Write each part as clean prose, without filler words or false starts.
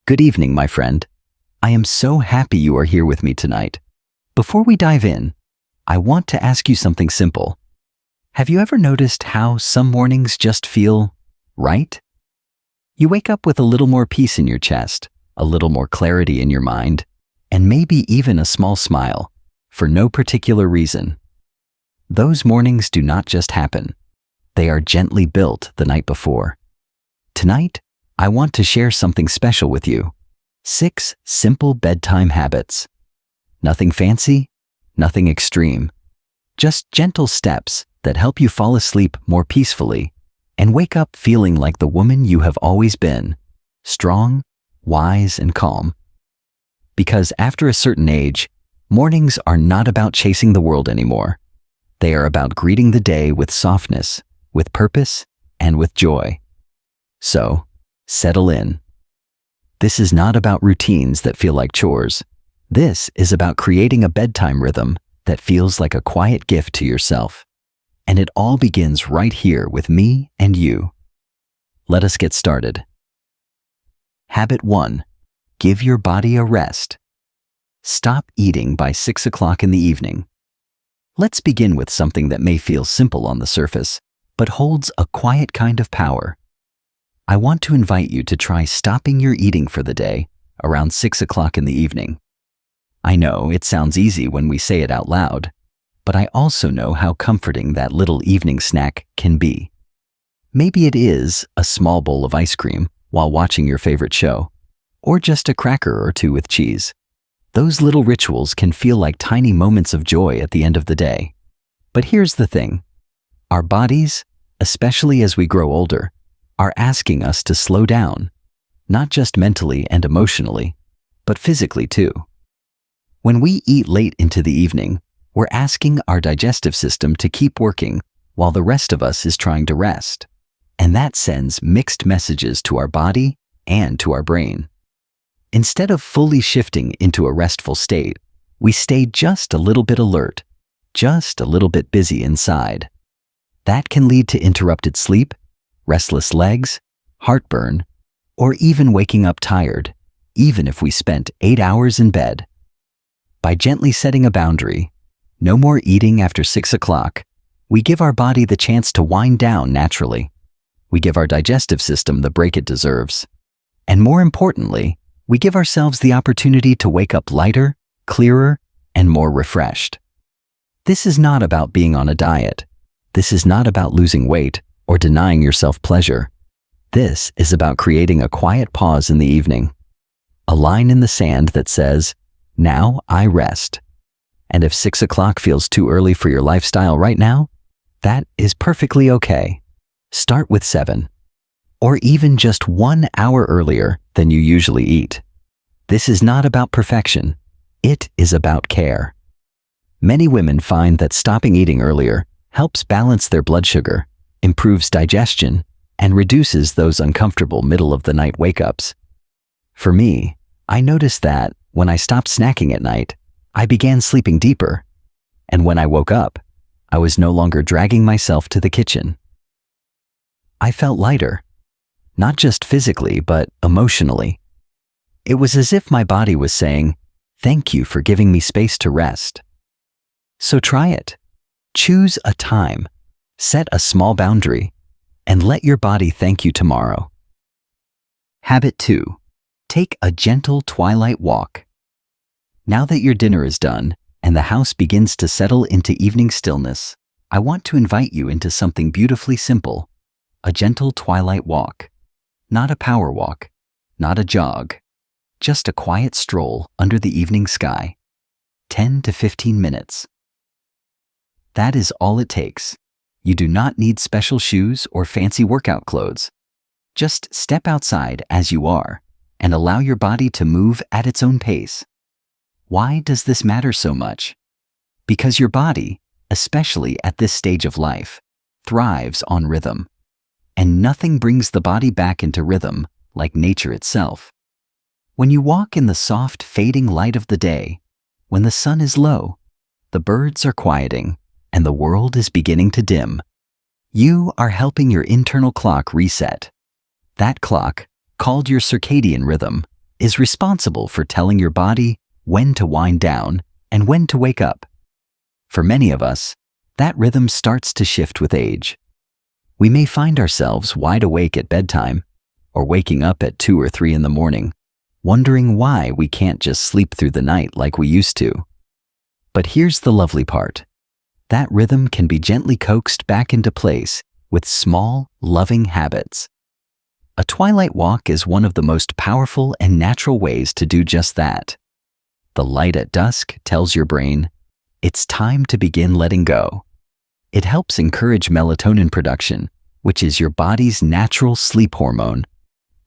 Good evening, my friend. I am so happy you are here with me tonight. Before we dive in, I want to ask you something simple. Have you ever noticed how some mornings just feel right? You wake up with a little more peace in your chest, a little more clarity in your mind, and maybe even a small smile, for no particular reason. Those mornings do not just happen. They are gently built the night before. Tonight, I want to share something special with you. 6 simple bedtime habits. Nothing fancy, nothing extreme. Just gentle steps that help you fall asleep more peacefully and wake up feeling like the woman you have always been, strong, wise, and calm. Because after a certain age, mornings are not about chasing the world anymore. They are about greeting the day with softness, with purpose, and with joy. So, settle in. This is not about routines that feel like chores. This is about creating a bedtime rhythm that feels like a quiet gift to yourself. And it all begins right here with me and you. Let us get started. Habit 1. Give your body a rest. Stop eating by 6 o'clock in the evening. Let's begin with something that may feel simple on the surface, but holds a quiet kind of power. I want to invite you to try stopping your eating for the day around 6 o'clock in the evening. I know it sounds easy when we say it out loud, but I also know how comforting that little evening snack can be. Maybe it is a small bowl of ice cream while watching your favorite show, or just a cracker or two with cheese. Those little rituals can feel like tiny moments of joy at the end of the day. But here's the thing. Our bodies, especially as we grow older, are asking us to slow down, not just mentally and emotionally, but physically too. When we eat late into the evening, we're asking our digestive system to keep working while the rest of us is trying to rest. And that sends mixed messages to our body and to our brain. Instead of fully shifting into a restful state, we stay just a little bit alert, just a little bit busy inside. That can lead to interrupted sleep, restless legs, heartburn, or even waking up tired, even if we spent 8 hours in bed. By gently setting a boundary, no more eating after 6 o'clock, we give our body the chance to wind down naturally. We give our digestive system the break it deserves. And more importantly, we give ourselves the opportunity to wake up lighter, clearer, and more refreshed. This is not about being on a diet. This is not about losing weight or denying yourself pleasure. This is about creating a quiet pause in the evening. A line in the sand that says, "Now I rest." And if 6 o'clock feels too early for your lifestyle right now, that is perfectly okay. Start with 7. Or even just 1 hour earlier than you usually eat. This is not about perfection. It is about care. Many women find that stopping eating earlier helps balance their blood sugar, improves digestion, and reduces those uncomfortable middle-of-the-night wake-ups. For me, I noticed that when I stopped snacking at night, I began sleeping deeper. And when I woke up, I was no longer dragging myself to the kitchen. I felt lighter, not just physically, but emotionally. It was as if my body was saying, "Thank you for giving me space to rest." So try it. Choose a time. Set a small boundary, and let your body thank you tomorrow. Habit 2. Take a gentle twilight walk. Now that your dinner is done and the house begins to settle into evening stillness, I want to invite you into something beautifully simple, a gentle twilight walk. Not a power walk, not a jog, just a quiet stroll under the evening sky. 10 to 15 minutes. That is all it takes. You do not need special shoes or fancy workout clothes. Just step outside as you are and allow your body to move at its own pace. Why does this matter so much? Because your body, especially at this stage of life, thrives on rhythm. And nothing brings the body back into rhythm like nature itself. When you walk in the soft, fading light of the day, when the sun is low, the birds are quieting, and the world is beginning to dim, you are helping your internal clock reset. That clock, called your circadian rhythm, is responsible for telling your body when to wind down and when to wake up. For many of us, that rhythm starts to shift with age. We may find ourselves wide awake at bedtime or waking up at 2 or 3 in the morning, wondering why we can't just sleep through the night like we used to. But here's the lovely part. That rhythm can be gently coaxed back into place with small, loving habits. A twilight walk is one of the most powerful and natural ways to do just that. The light at dusk tells your brain, it's time to begin letting go. It helps encourage melatonin production, which is your body's natural sleep hormone,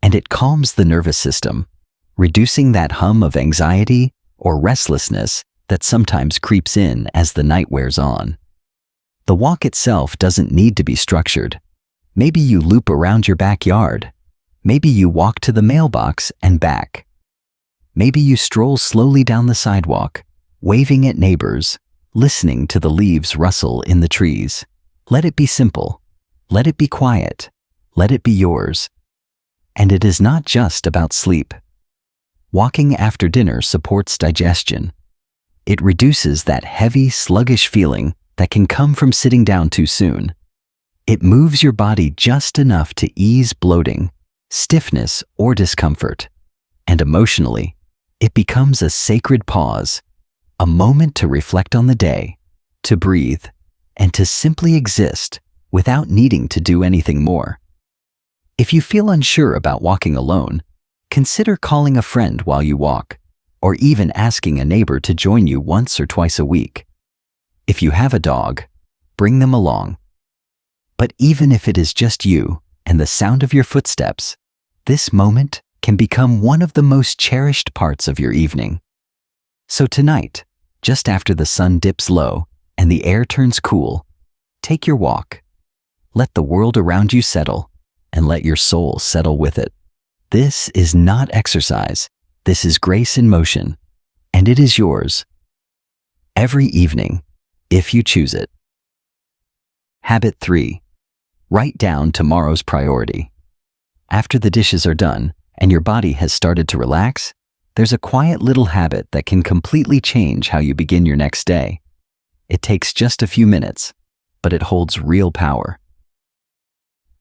and it calms the nervous system, reducing that hum of anxiety or restlessness that sometimes creeps in as the night wears on. The walk itself doesn't need to be structured. Maybe you loop around your backyard. Maybe you walk to the mailbox and back. Maybe you stroll slowly down the sidewalk, waving at neighbors, listening to the leaves rustle in the trees. Let it be simple. Let it be quiet. Let it be yours. And it is not just about sleep. Walking after dinner supports digestion. It reduces that heavy, sluggish feeling that can come from sitting down too soon. It moves your body just enough to ease bloating, stiffness, or discomfort. And emotionally, it becomes a sacred pause, a moment to reflect on the day, to breathe, and to simply exist without needing to do anything more. If you feel unsure about walking alone, consider calling a friend while you walk, or even asking a neighbor to join you once or twice a week. If you have a dog, bring them along. But even if it is just you and the sound of your footsteps, this moment can become one of the most cherished parts of your evening. So tonight, just after the sun dips low and the air turns cool, take your walk. Let the world around you settle, and let your soul settle with it. This is not exercise. This is grace in motion, and it is yours. Every evening, if you choose it. Habit 3. Write down tomorrow's priority. After the dishes are done and your body has started to relax, there's a quiet little habit that can completely change how you begin your next day. It takes just a few minutes, but it holds real power.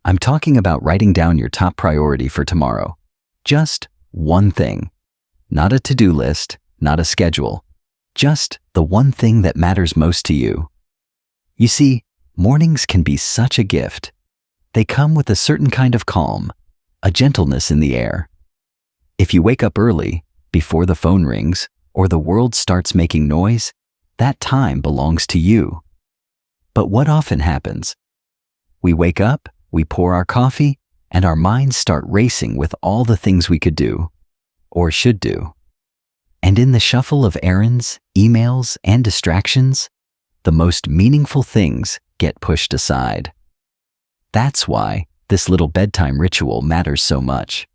I'm talking about writing down your top priority for tomorrow. Just one thing. Not a to-do list, not a schedule. Just the one thing that matters most to you. You see, mornings can be such a gift. They come with a certain kind of calm, a gentleness in the air. If you wake up early, before the phone rings, or the world starts making noise, that time belongs to you. But what often happens? We wake up, we pour our coffee, and our minds start racing with all the things we could do, or should do. And in the shuffle of errands, emails, and distractions, the most meaningful things get pushed aside. That's why this little bedtime ritual matters so much.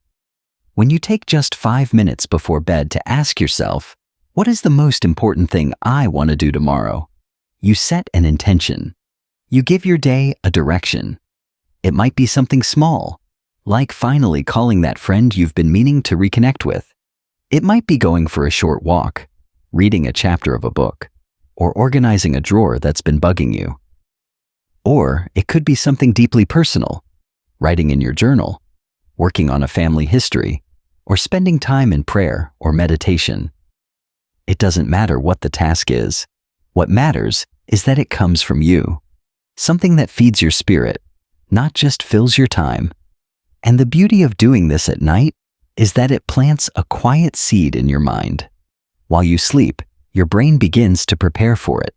When you take just 5 minutes before bed to ask yourself, what is the most important thing I want to do tomorrow? You set an intention. You give your day a direction. It might be something small, like finally calling that friend you've been meaning to reconnect with. It might be going for a short walk, reading a chapter of a book, or organizing a drawer that's been bugging you. Or it could be something deeply personal, writing in your journal, working on a family history, or spending time in prayer or meditation. It doesn't matter what the task is. What matters is that it comes from you, something that feeds your spirit, not just fills your time. And the beauty of doing this at night is that it plants a quiet seed in your mind. While you sleep, your brain begins to prepare for it.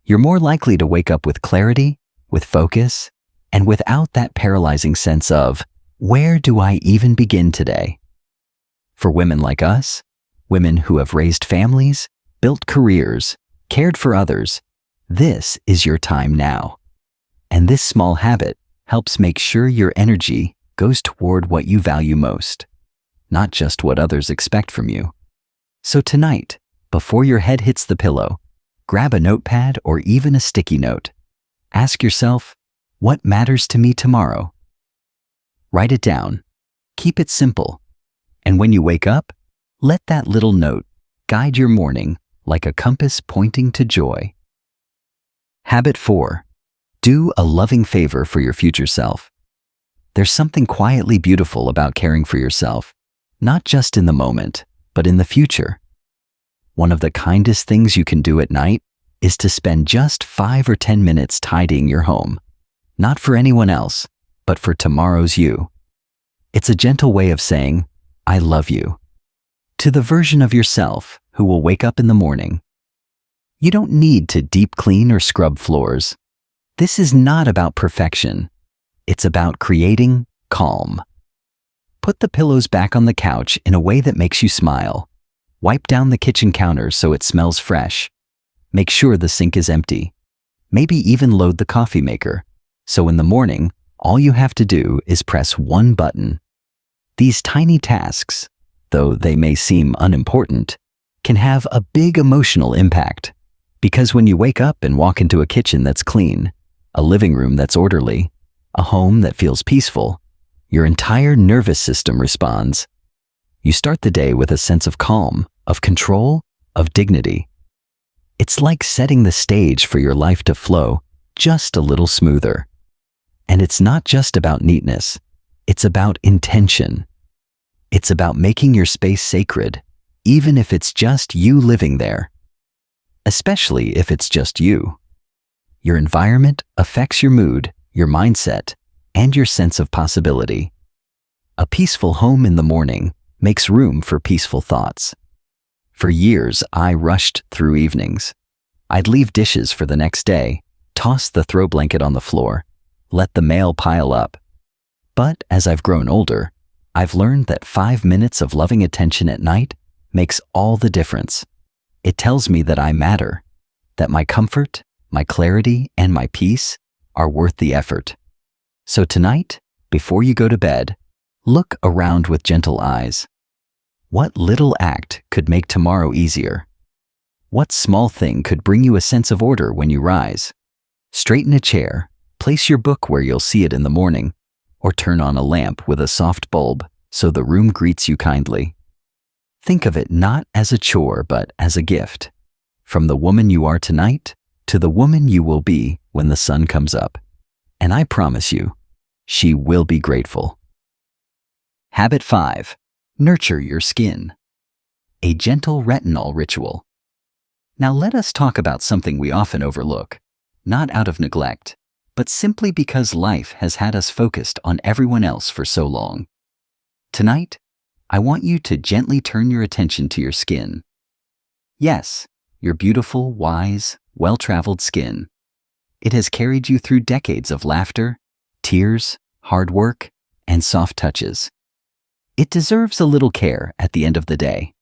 You're more likely to wake up with clarity, with focus, and without that paralyzing sense of, where do I even begin today? For women like us, women who have raised families, built careers, cared for others, this is your time now. And this small habit helps make sure your energy goes toward what you value most, not just what others expect from you. So tonight, before your head hits the pillow, grab a notepad or even a sticky note. Ask yourself, what matters to me tomorrow? Write it down. Keep it simple. And when you wake up, Let that little note guide your morning like a compass pointing to joy. Habit 4. Do a loving favor for your future self. There's something quietly beautiful about caring for yourself, not just in the moment, but in the future. One of the kindest things you can do at night is to spend just 5 or 10 minutes tidying your home, not for anyone else, but for tomorrow's you. It's a gentle way of saying, I love you, to the version of yourself who will wake up in the morning. You don't need to deep clean or scrub floors. This is not about perfection. It's about creating calm. Put the pillows back on the couch in a way that makes you smile. Wipe down the kitchen counter so it smells fresh. Make sure the sink is empty. Maybe even load the coffee maker, so in the morning, all you have to do is press one button. These tiny tasks, though they may seem unimportant, can have a big emotional impact. Because when you wake up and walk into a kitchen that's clean, a living room that's orderly, a home that feels peaceful, your entire nervous system responds. You start the day with a sense of calm, of control, of dignity. It's like setting the stage for your life to flow just a little smoother. And it's not just about neatness, it's about intention. It's about making your space sacred, even if it's just you living there. Especially if it's just you. Your environment affects your mood, your mindset, and your sense of possibility. A peaceful home in the morning makes room for peaceful thoughts. For years, I rushed through evenings. I'd leave dishes for the next day, toss the throw blanket on the floor, let the mail pile up. But as I've grown older, I've learned that 5 minutes of loving attention at night makes all the difference. It tells me that I matter, that my comfort, my clarity, and my peace are worth the effort. So tonight, before you go to bed, look around with gentle eyes. What little act could make tomorrow easier? What small thing could bring you a sense of order when you rise? Straighten a chair, place your book where you'll see it in the morning, or turn on a lamp with a soft bulb so the room greets you kindly. Think of it not as a chore but as a gift, from the woman you are tonight to the woman you will be when the sun comes up. And I promise you, she will be grateful. Habit 5. Nurture your skin. A gentle retinol ritual. Now let us talk about something we often overlook, not out of neglect, but simply because life has had us focused on everyone else for so long. Tonight, I want you to gently turn your attention to your skin. Yes, your beautiful, wise, well-traveled skin. It has carried you through decades of laughter, tears, hard work, and soft touches. It deserves a little care at the end of the day.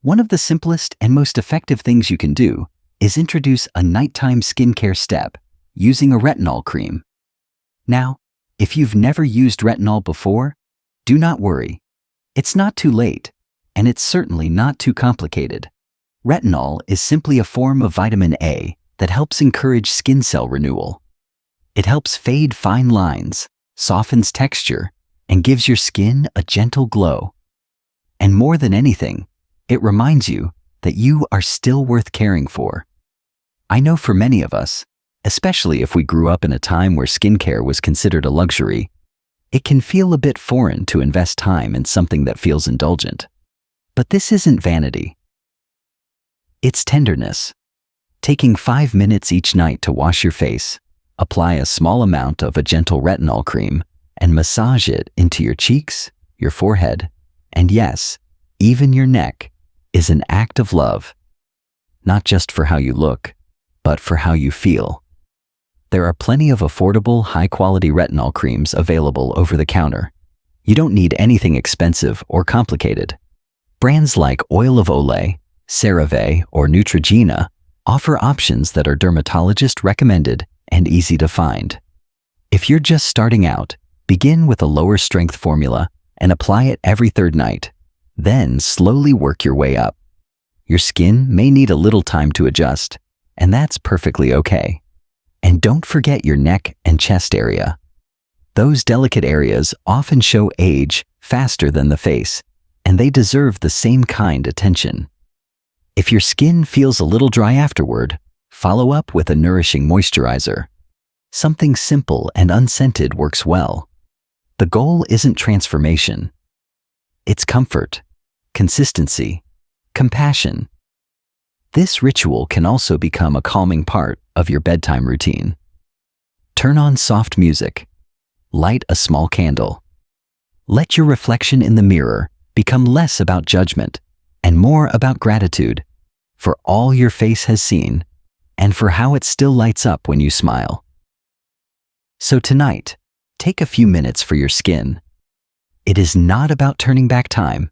One of the simplest and most effective things you can do is introduce a nighttime skincare step using a retinol cream. Now, if you've never used retinol before, do not worry. It's not too late, and it's certainly not too complicated. Retinol is simply a form of vitamin A that helps encourage skin cell renewal. It helps fade fine lines, softens texture, and gives your skin a gentle glow. And more than anything, it reminds you that you are still worth caring for. I know for many of us, especially if we grew up in a time where skincare was considered a luxury, it can feel a bit foreign to invest time in something that feels indulgent. But this isn't vanity. It's tenderness. Taking 5 minutes each night to wash your face, apply a small amount of a gentle retinol cream, and massage it into your cheeks, your forehead, and yes, even your neck, is an act of love. Not just for how you look, but for how you feel. There are plenty of affordable, high-quality retinol creams available over the counter. You don't need anything expensive or complicated. Brands like Oil of Olay, CeraVe, or Neutrogena offer options that are dermatologist recommended and easy to find. If you're just starting out, begin with a lower strength formula and apply it every third night. Then slowly work your way up. Your skin may need a little time to adjust, and that's perfectly okay. And don't forget your neck and chest area. Those delicate areas often show age faster than the face, and they deserve the same kind attention. If your skin feels a little dry afterward, follow up with a nourishing moisturizer. Something simple and unscented works well. The goal isn't transformation. It's comfort, consistency, compassion. This ritual can also become a calming part of your bedtime routine. Turn on soft music. Light a small candle. Let your reflection in the mirror become less about judgment and more about gratitude for all your face has seen and for how it still lights up when you smile. So tonight, take a few minutes for your skin. It is not about turning back time.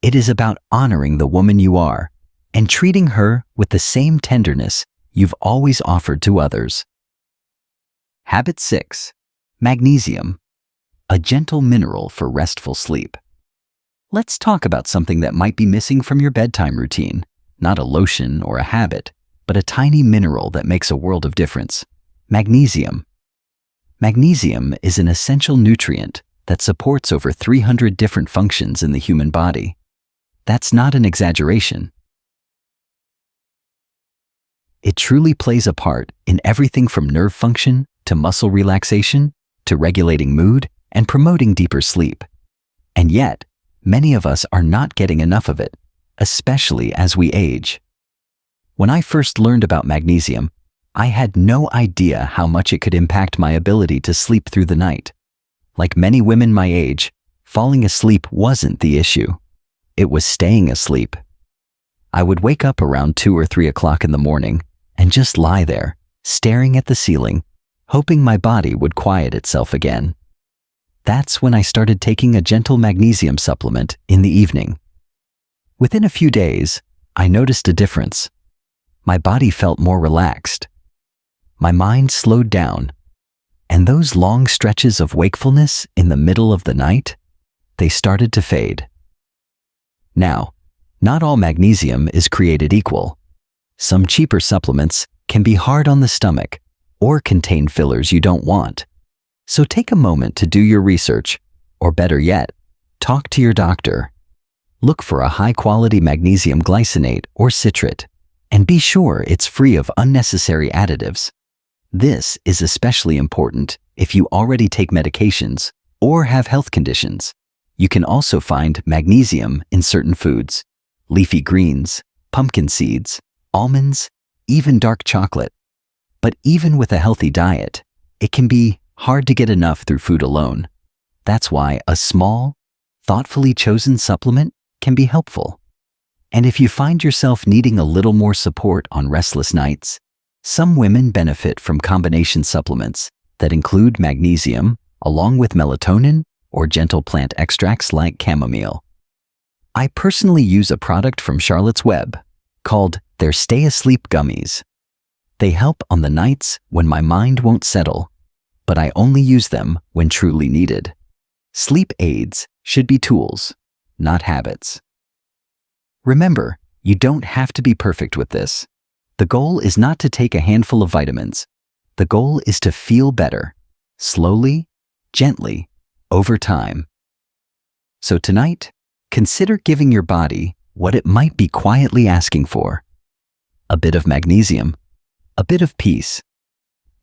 It is about honoring the woman you are and treating her with the same tenderness you've always offered to others. Habit 6. Magnesium, a gentle mineral for restful sleep. Let's talk about something that might be missing from your bedtime routine. Not a lotion or a habit, but a tiny mineral that makes a world of difference. Magnesium. Magnesium is an essential nutrient that supports over 300 different functions in the human body. That's not an exaggeration. It truly plays a part in everything from nerve function to muscle relaxation to regulating mood and promoting deeper sleep. And yet, many of us are not getting enough of it, especially as we age. When I first learned about magnesium, I had no idea how much it could impact my ability to sleep through the night. Like many women my age, falling asleep wasn't the issue. It was staying asleep. I would wake up around 2 or 3 o'clock in the morning and just lie there, staring at the ceiling, hoping my body would quiet itself again. That's when I started taking a gentle magnesium supplement in the evening. Within a few days, I noticed a difference. My body felt more relaxed. My mind slowed down, and those long stretches of wakefulness in the middle of the night, they started to fade. Now, not all magnesium is created equal. Some cheaper supplements can be hard on the stomach or contain fillers you don't want. So take a moment to do your research, or better yet, talk to your doctor. Look for a high-quality magnesium glycinate or citrate, and be sure it's free of unnecessary additives. This is especially important if you already take medications or have health conditions. You can also find magnesium in certain foods: leafy greens, pumpkin seeds, almonds, even dark chocolate. But even with a healthy diet, it can be hard to get enough through food alone. That's why a small, thoughtfully chosen supplement can be helpful. And if you find yourself needing a little more support on restless nights, some women benefit from combination supplements that include magnesium along with melatonin or gentle plant extracts like chamomile. I personally use a product from Charlotte's Web called their Stay Asleep Gummies. They help on the nights when my mind won't settle, but I only use them when truly needed. Sleep aids should be tools, not habits. Remember, you don't have to be perfect with this. The goal is not to take a handful of vitamins. The goal is to feel better, slowly, gently, over time. So tonight, consider giving your body what it might be quietly asking for: a bit of magnesium, a bit of peace,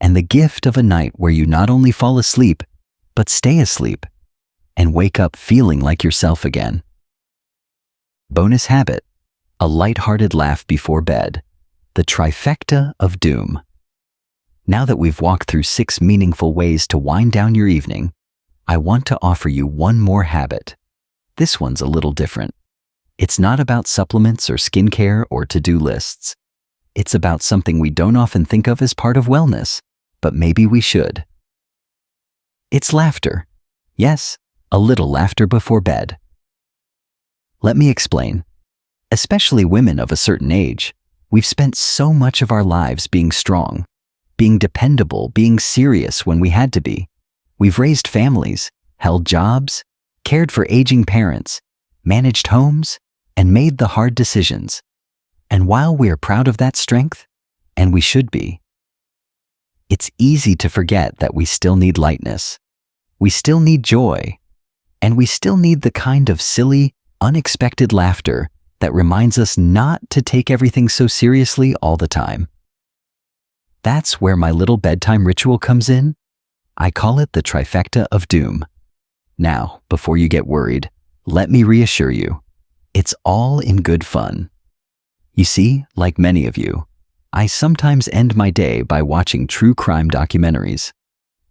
and the gift of a night where you not only fall asleep, but stay asleep and wake up feeling like yourself again. Bonus habit: a light-hearted laugh before bed, the trifecta of doom. Now that we've walked through 6 meaningful ways to wind down your evening, I want to offer you one more habit. This one's a little different. It's not about supplements or skincare or to-do lists. It's about something we don't often think of as part of wellness, but maybe we should. It's laughter. Yes, a little laughter before bed. Let me explain. Especially women of a certain age, we've spent so much of our lives being strong, being dependable, being serious when we had to be. We've raised families, held jobs, cared for aging parents, managed homes, and made the hard decisions. And while we are proud of that strength, and we should be, it's easy to forget that we still need lightness. We still need joy. And we still need the kind of silly, unexpected laughter that reminds us not to take everything so seriously all the time. That's where my little bedtime ritual comes in. I call it the trifecta of doom. Now, before you get worried, let me reassure you, it's all in good fun. You see, like many of you, I sometimes end my day by watching true crime documentaries.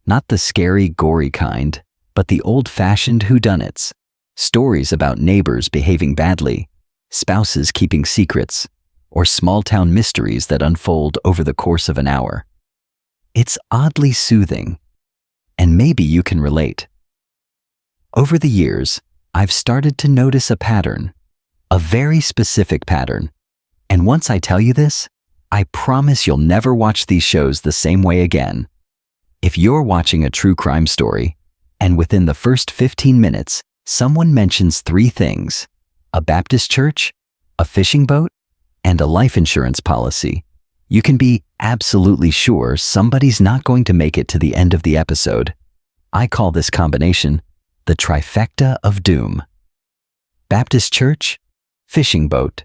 Not the scary, gory kind, but the old-fashioned whodunits. Stories about neighbors behaving badly, spouses keeping secrets, or small-town mysteries that unfold over the course of an hour. It's oddly soothing, and maybe you can relate. Over the years, I've started to notice a pattern, a very specific pattern. And once I tell you this, I promise you'll never watch these shows the same way again. If you're watching a true crime story, and within the first 15 minutes, someone mentions 3 things: a Baptist church, a fishing boat, and a life insurance policy, you can be absolutely sure somebody's not going to make it to the end of the episode. I call this combination the trifecta of doom. Baptist church, fishing boat,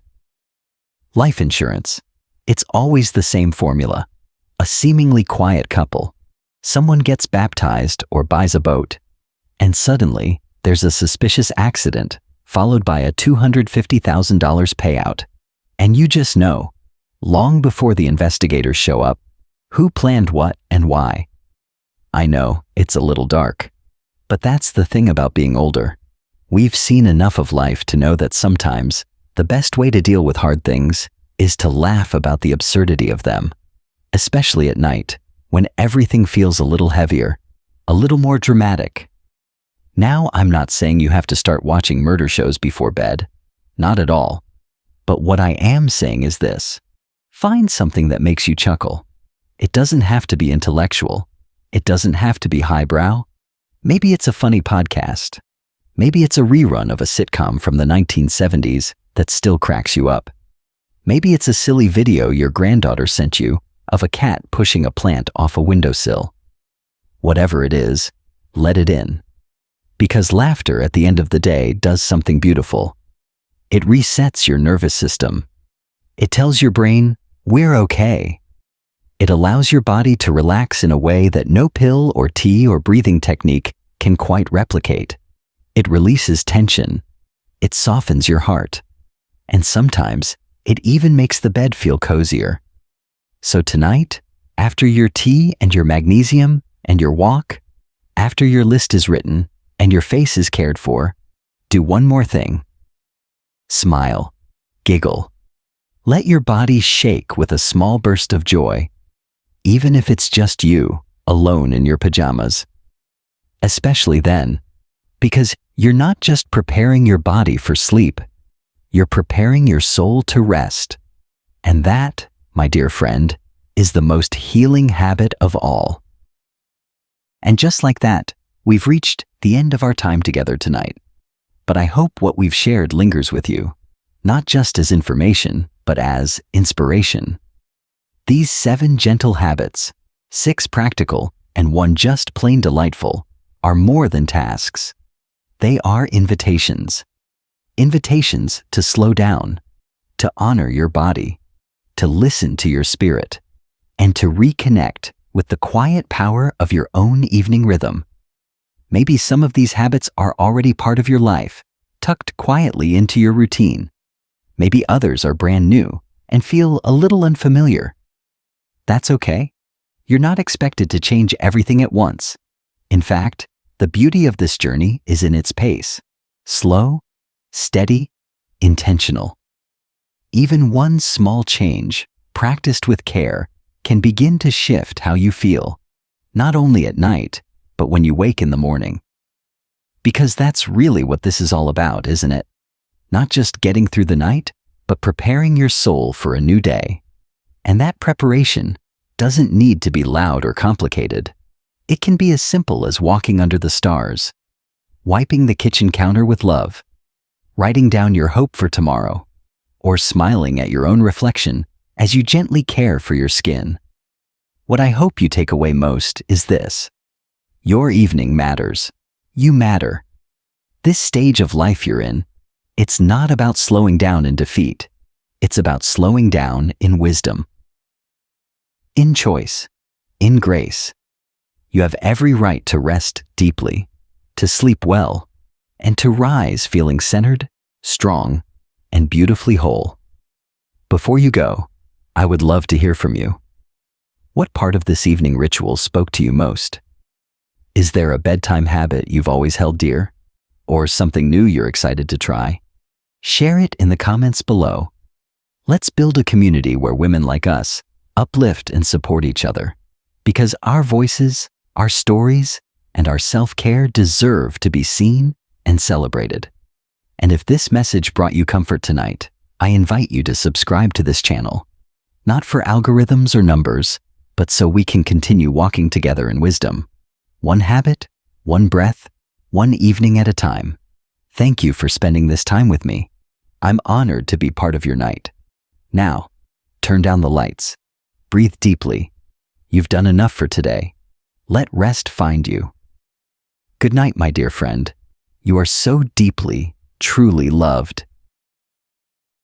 life insurance. It's always the same formula. A seemingly quiet couple. Someone gets baptized or buys a boat, and suddenly there's a suspicious accident followed by a $250,000 payout. And you just know, long before the investigators show up, who planned what and why. I know, it's a little dark. But that's the thing about being older. We've seen enough of life to know that sometimes the best way to deal with hard things is to laugh about the absurdity of them, especially at night, when everything feels a little heavier, a little more dramatic. Now, I'm not saying you have to start watching murder shows before bed. Not at all. But what I am saying is this. Find something that makes you chuckle. It doesn't have to be intellectual. It doesn't have to be highbrow. Maybe it's a funny podcast. Maybe it's a rerun of a sitcom from the 1970s that still cracks you up. Maybe it's a silly video your granddaughter sent you of a cat pushing a plant off a windowsill. Whatever it is, let it in. Because laughter at the end of the day does something beautiful. It resets your nervous system. It tells your brain, we're okay. It allows your body to relax in a way that no pill or tea or breathing technique can quite replicate. It releases tension. It softens your heart. And sometimes, it even makes the bed feel cozier. So tonight, after your tea and your magnesium and your walk, after your list is written and your face is cared for, do one more thing. Smile. Giggle. Let your body shake with a small burst of joy, even if it's just you, alone in your pajamas. Especially then, because you're not just preparing your body for sleep, you're preparing your soul to rest. And that, my dear friend, is the most healing habit of all. And just like that, we've reached the end of our time together tonight. But I hope what we've shared lingers with you, not just as information, but as inspiration. These 7 gentle habits, 6 practical, and 1 just plain delightful, are more than tasks. They are invitations. Invitations to slow down, to honor your body, to listen to your spirit, and to reconnect with the quiet power of your own evening rhythm. Maybe some of these habits are already part of your life, tucked quietly into your routine. Maybe others are brand new and feel a little unfamiliar. That's okay. You're not expected to change everything at once. In fact, the beauty of this journey is in its pace. Slow, steady, intentional. Even one small change, practiced with care, can begin to shift how you feel, not only at night, but when you wake in the morning. Because that's really what this is all about, isn't it? Not just getting through the night, but preparing your soul for a new day. And that preparation doesn't need to be loud or complicated. It can be as simple as walking under the stars, wiping the kitchen counter with love, writing down your hope for tomorrow, or smiling at your own reflection as you gently care for your skin. What I hope you take away most is this. Your evening matters. You matter. This stage of life you're in, It's not about slowing down in defeat. It's about slowing down in wisdom. In choice, in grace, you have every right to rest deeply, to sleep well, and to rise feeling centered, strong, and beautifully whole. Before you go, I would love to hear from you. What part of this evening ritual spoke to you most? Is there a bedtime habit you've always held dear? Or something new you're excited to try? Share it in the comments below. Let's build a community where women like us uplift and support each other, because our voices, our stories, and our self-care deserve to be seen and celebrated. And if this message brought you comfort tonight, I invite you to subscribe to this channel, not for algorithms or numbers, but so we can continue walking together in wisdom. One habit, one breath, one evening at a time. Thank you for spending this time with me. I'm honored to be part of your night. Now, turn down the lights. Breathe deeply. You've done enough for today. Let rest find you. Good night, my dear friend. You are so deeply, truly loved.